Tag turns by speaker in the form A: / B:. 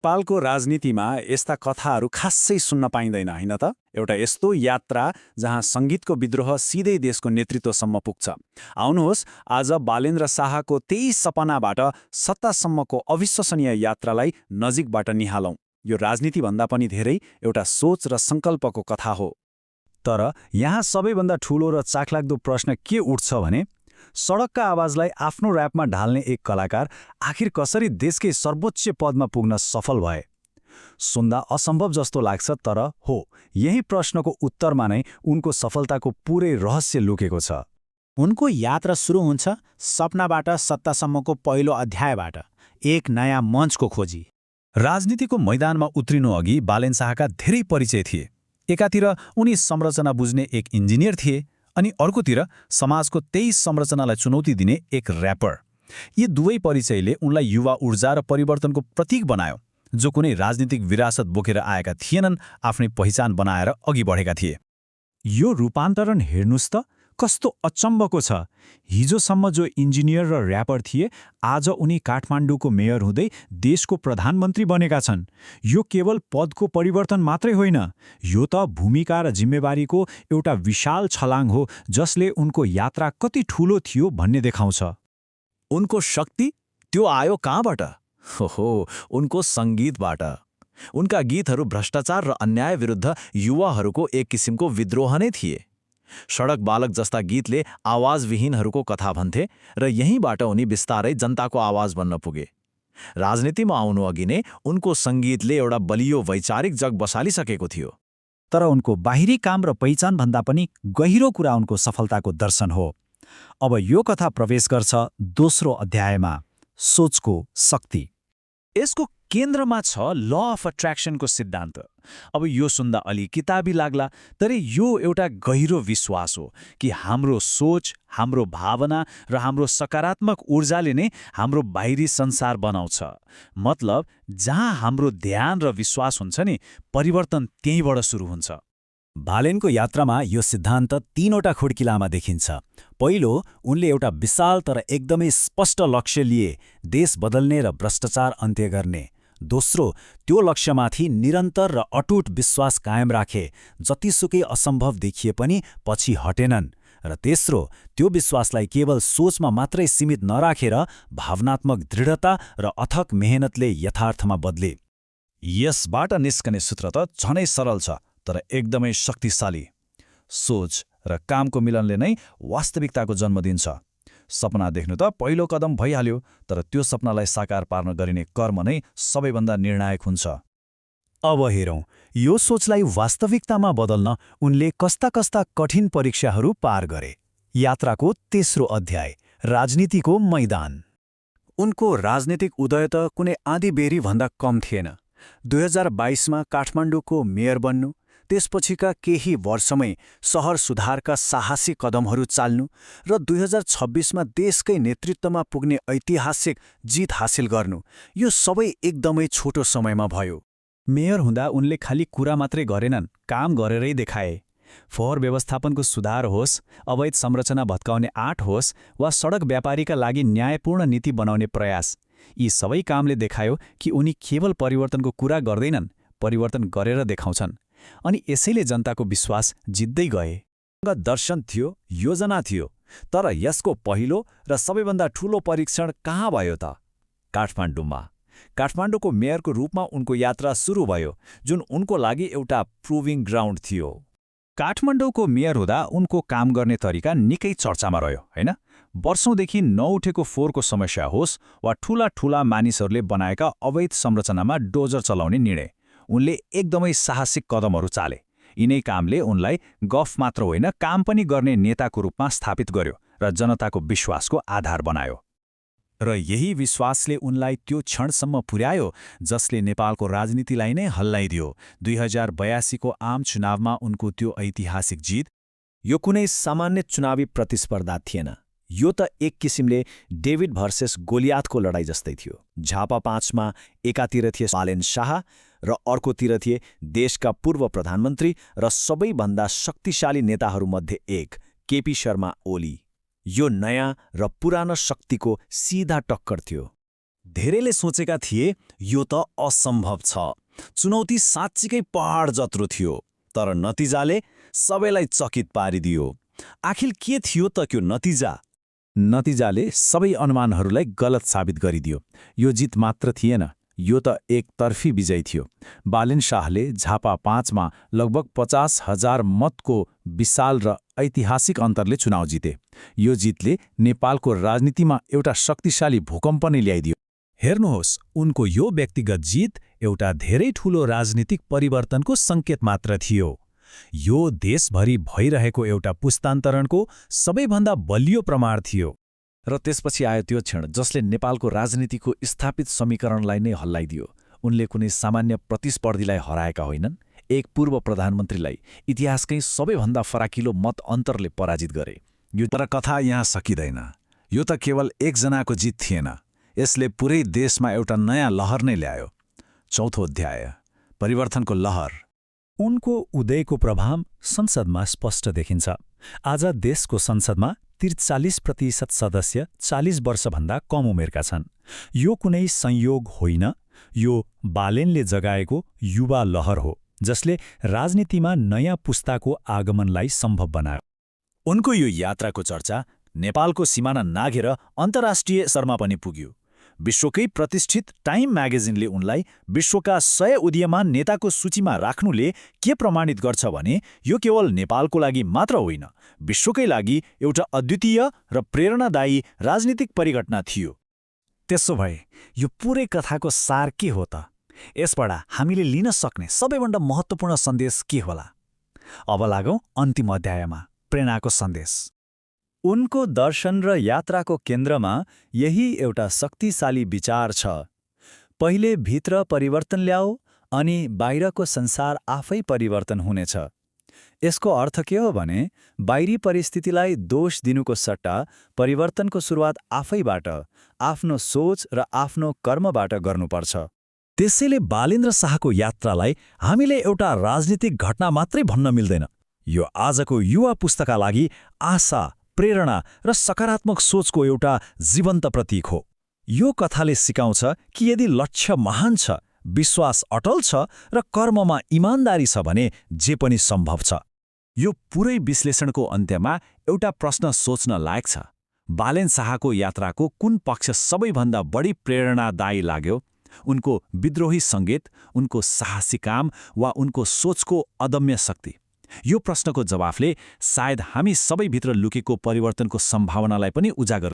A: नेपालको राजनीतिमा यस्ता कथाहरू खासै सुन्न पाइँदैन हैन त? एउटा यस्तो यात्रा जहाँ सङ्गीतको विद्रोह सिधै देशको नेतृत्वसम्म पुग्छ। आउनुहोस् आज बालेन्द्र शाहको त्यही सपनाबाट सत्तासम्मको अविश्वसनीय यात्रालाई नजिकबाट निहालौं। यो राजनीतिभन्दा पनि धेरै एउटा सोच र सङ्कल्पको कथा हो।
B: तर यहाँ सबैभन्दा ठूलो र चाखलाग्दो प्रश्न के उठ्छ भने सडकका आवाजलाई आफ्नो र्यापमा ढाल्ने एक कलाकार आखिर कसरी देशकै सर्वोच्च पदमा पुग्न सफल भए? सुन्दा असम्भव जस्तो लाग्छ, तर हो, यही प्रश्नको उत्तरमा नै उनको सफलताको पूरै रहस्य लुकेको छ।
C: उनको यात्रा सुरु हुन्छ सपनाबाट सत्तासम्मको पहिलो अध्यायबाट, एक नयाँ मञ्चको खोजी।
B: राजनीतिको मैदानमा उत्रिनु अघि बालेन शाहका धेरै परिचय थिए। एकातिर उनी संरचना बुझ्ने एक इन्जिनियर थिए, अनि अर्कोतिर समाजको त्यही संरचनालाई चुनौती दिने एक र्यापर। यी दुवै परिचयले उनलाई युवा ऊर्जा र परिवर्तनको प्रतीक बनायो, जो कुनै राजनीतिक विरासत बोकेर आएका थिएनन्, आफ्नै पहिचान बनाएर अघि बढेका थिए।
D: यो रूपान्तरण हेर्नुस् त कस्तो अचम्मको छ। हिजोसम्म जो इन्जिनियर र र्यापर थिए, आज उनी काठमाडौँको मेयर हुँदै देशको प्रधानमन्त्री बनेका छन्। यो केवल पदको परिवर्तन मात्रै होइन, यो त भूमिका र जिम्मेवारीको एउटा विशाल छलाङ हो, जसले उनको यात्रा कति ठूलो थियो भन्ने देखाउँछ।
B: उनको शक्ति त्यो आयो कहाँबाट? हो, उनको सङ्गीतबाट। उनका गीतहरू भ्रष्टाचार र अन्याय विरुद्ध युवाहरूको एक किसिमको विद्रोह नै थिए। सडक बालक जस्ता गीतले आवाजविहीनहरूको कथा भन्थे र यहीँबाट उनी बिस्तारै जनताको आवाज बन्न पुगे। राजनीतिमा आउनु अघि नै उनको सङ्गीतले एउटा बलियो वैचारिक जग बसालिसकेको थियो।
D: तर उनको बाहिरी काम र पहिचानभन्दा पनि गहिरो कुरा उनको सफलताको दर्शन हो। अब यो कथा प्रवेश गर्छ दोस्रो अध्यायमा, सोचको शक्ति।
B: यसको केन्द्रमा छ ल अफ अट्र्याक्सनको सिद्धान्त। अब यो सुन्दा अलि किताबी लाग्ला, तर यो एउटा गहिरो विश्वास हो कि हाम्रो सोच, हाम्रो भावना र हाम्रो सकारात्मक ऊर्जाले नै हाम्रो बाहिरी संसार बनाउँछ। मतलब जहाँ हाम्रो ध्यान र विश्वास हुन्छ नि, परिवर्तन त्यहीँबाट सुरु हुन्छ।
D: बालेनको यात्रामा यो सिद्धान्त तीनवटा खुड्किलामा देखिन्छ। पहिलो, उनले एउटा विशाल तर एकदमै स्पष्ट लक्ष्य लिए, देश बदल्ने र भ्रष्टाचार अन्त्य गर्ने। दोस्रो, त्यो लक्ष्यमाथि निरन्तर र अटुट विश्वास कायम राखे, जतिसुकै असम्भव देखिए पनि पछि हटेनन्। र तेस्रो, त्यो विश्वासलाई केवल सोचमा मात्रै सीमित नराखेर भावनात्मक दृढता र अथक मेहनतले यथार्थमा बदले।
B: यसबाट निस्कने सूत्र त झनै सरल छ, तर एकदमै शक्तिशाली। सोच र कामको मिलनले नै वास्तविकताको जन्म दिन्छ। सपना देख्नु त पहिलो कदम भइहाल्यो, तर त्यो सपनालाई साकार पार्न गरिने कर्म नै सबैभन्दा निर्णायक हुन्छ।
D: अब हेरौँ, यो सोचलाई वास्तविकतामा बदल्न उनले कस्ता कस्ता कठिन परीक्षाहरू पार गरे। यात्राको तेस्रो अध्याय, राजनीतिको मैदान।
A: उनको राजनीतिक उदय त कुनै आँधीबेहरी भन्दा कम थिएन। 2022मा काठमाडौँको मेयर बन्नु, त्यसपछिका केही वर्षमै सहर सुधारका साहसी कदमहरू चाल्नु र 2026मा देशकै नेतृत्वमा पुग्ने ऐतिहासिक जित हासिल गर्नु, यो सबै एकदमै छोटो समयमा भयो।
D: मेयर हुँदा उनले खालि कुरा मात्रै गरेनन्, काम गरेरै देखाए। फोहोर व्यवस्थापनको सुधार होस्, अवैध संरचना भत्काउने आँट होस्, वा सडक व्यापारीका लागि न्यायपूर्ण नीति बनाउने प्रयास, यी सबै कामले देखायो कि उनी केवल परिवर्तनको कुरा गर्दैनन्, परिवर्तन गरेर देखाउँछन्। अनि यसैले जनताको विश्वास जित्दै गए।
B: दर्शन थियो, योजना थियो, तर यसको पहिलो र सबैभन्दा ठूलो परीक्षण कहाँ भयो त? काठमाडौँमा। काठमाडौँको मेयरको रूपमा उनको यात्रा सुरु भयो, जुन उनको लागि एउटा प्रुभिङ ग्राउन्ड थियो।
D: काठमाडौँको मेयर हुँदा उनको काम गर्ने तरिका निकै चर्चामा रह्यो, हैन? वर्षौंदेखि नउठेको फोहोरको समस्या होस् वा ठूला ठूला मानिसहरूले बनाएका अवैध संरचनामा डोजर चलाउने निर्णय, उनले एकदमै साहसिक कदमहरू चाले। यिनै कामले उनलाई गफ मात्र होइन, काम पनि गर्ने नेताको रूपमा स्थापित गर्यो र जनताको विश्वासको आधार बनायो।
A: र यही विश्वासले उनलाई त्यो क्षणसम्म पुर्यायो जसले नेपालको राजनीतिलाई नै हल्लाइदियो। 2082को आम चुनावमा उनको त्यो ऐतिहासिक जित,
E: यो कुनै सामान्य चुनावी प्रतिस्पर्धा थिएन। यो त एक किसिमले डेभिड भर्सेस गोलियाथको लडाईँ जस्तै थियो। झापा 5मा एकातिर थिए बालेन शाह र अर्कोतिर थिए देशका पूर्व प्रधानमन्त्री र सबैभन्दा शक्तिशाली नेताहरूमध्ये एक केपी शर्मा ओली। यो नयाँ र पुरानो शक्तिको सीधा टक्कर थियो।
B: धेरैले सोचेका थिए यो त असम्भव छ। चुनौती साँच्चीकै पहाड जत्रो थियो, तर नतिजाले सबैलाई चकित पारिदियो। आखिर के थियो त त्यो नतिजा?
C: नतिजाले सबै अनुमानहरूलाई गलत साबित गरिदियो। यो जित मात्र थिएन, यो त एकतर्फी विजय थियो। बालेन शाहले झापा 5मा लगभग 50,000 मतको विशाल र ऐतिहासिक अन्तरले चुनाव जिते। यो जितले नेपालको राजनीतिमा एउटा शक्तिशाली भूकम्प नै ल्याइदियो।
D: हेर्नुहोस्, उनको यो व्यक्तिगत जित एउटा धेरै ठूलो राजनीतिक परिवर्तनको सङ्केत मात्र थियो। यो देशभरि भइरहेको एउटा पुस्तान्तरणको सबैभन्दा बलियो प्रमाण थियो।
E: र त्यसपछि आयो त्यो क्षण जसले नेपालको राजनीतिको स्थापित समीकरणलाई नै हल्लाइदियो। उनले कुनै सामान्य प्रतिस्पर्धीलाई हराएका होइनन्, एक पूर्व प्रधानमन्त्रीलाई इतिहासकै सबैभन्दा फराकिलो मत अन्तरले पराजित गरे।
A: यो तर कथा यहाँ सकिँदैन। यो त केवल एकजनाको जित थिएन, यसले पुरै देशमा एउटा नयाँ लहर नै ल्यायो। चौथो अध्याय, परिवर्तनको लहर।
D: उनको उदयको प्रभाव संसदमा स्पष्ट देखिन्छ। आज देशको संसदमा 43% सदस्य 40 वर्षभन्दा कम उमेरका छन्। यो कुनै संयोग होइन, यो बालेनले जगाएको युवा लहर हो, जसले राजनीतिमा नयाँ पुस्ताको आगमनलाई सम्भव बनायो।
B: उनको यो यात्राको चर्चा नेपालको सिमाना नाघेर अन्तर्राष्ट्रिय स्तरमा पनि पुग्यो। विश्वकै प्रतिष्ठित टाइम म्यागजिनले उनलाई विश्वका 100 उदीयमान नेताको सूचीमा राख्नुले के प्रमाणित गर्छ भने यो केवल नेपालको लागि मात्र होइन, विश्वकै लागि एउटा अद्वितीय र प्रेरणादायी राजनीतिक परिघटना थियो।
A: त्यसो भए यो पुरै कथाको सार के हो त? यसबाट हामीले लिन सक्ने सबैभन्दा महत्त्वपूर्ण सन्देश के होला? अब लागौँ अन्तिम अध्यायमा, प्रेरणाको सन्देश।
B: उनको दर्शन र यात्राको केन्द्रमा यही एउटा शक्तिशाली विचार छ। पहिले भित्र परिवर्तन ल्याऊ, अनि बाहिरको संसार आफै परिवर्तन हुनेछ। यसको अर्थ के हो भने बाहिरी परिस्थितिलाई दोष दिनुको सट्टा परिवर्तनको सुरुवात आफैबाट, आफ्नो सोच र आफ्नो कर्मबाट गर्नुपर्छ।
D: त्यसैले बालेन्द्र शाहको यात्रालाई हामीले एउटा राजनीतिक घटना मात्रै भन्न मिल्दैन। यो आजको युवा पुस्ताका लागि आशा, प्रेरणा र सकारात्मक सोचको एउटा जीवन्त प्रतीक हो। यो कथाले सिकाउँछ कि यदि लक्ष्य महान छ, विश्वास अटल छ र कर्ममा इमान्दारी छ भने जे पनि सम्भव छ।
A: यो पुरै विश्लेषणको अन्त्यमा एउटा प्रश्न सोच्न लायक छ। बालेन शाहको यात्राको कुन पक्ष सबैभन्दा बढी प्रेरणादायी लाग्यो? उनको विद्रोही सङ्गीत, उनको साहसी काम वा उनको सोचको अदम्य शक्ति? यो प्रश्नको जवाफले सायद हामी सबैभित्र लुकेको परिवर्तनको सम्भावनालाई पनि उजागर